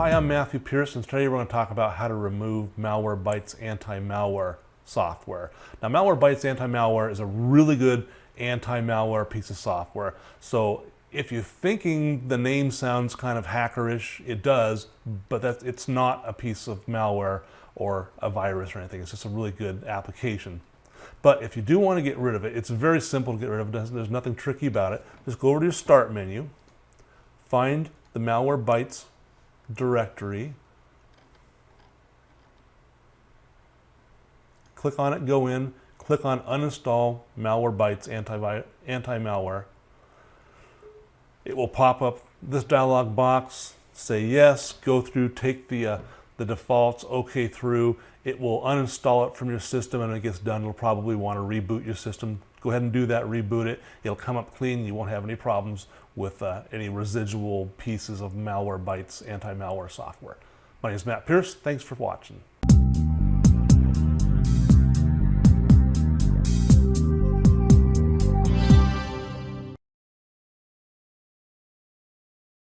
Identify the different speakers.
Speaker 1: Hi, I'm Matthew Pierce, and today we're going to talk about how to remove Malwarebytes Anti-Malware software. Now, Malwarebytes Anti-Malware is a really good anti-malware piece of software. So if you're thinking the name sounds kind of hackerish, it does, but it's not a piece of malware or a virus or anything. It's just a really good application. But if you do want to get rid of it, it's very simple to get rid of it. There's nothing tricky about it. Just go over to your Start menu, find the Malwarebytes directory, click on it, go in, click on Uninstall Malwarebytes Anti-Malware. It will pop up this dialog box, say yes, go through, take the defaults, OK through. It will uninstall it from your system, and when it gets done, you'll probably want to reboot your system. Go ahead and do that, reboot it. It'll come up clean. You won't have any problems with any residual pieces of Malwarebytes anti-malware software. My name is Matt Pierce. Thanks for watching.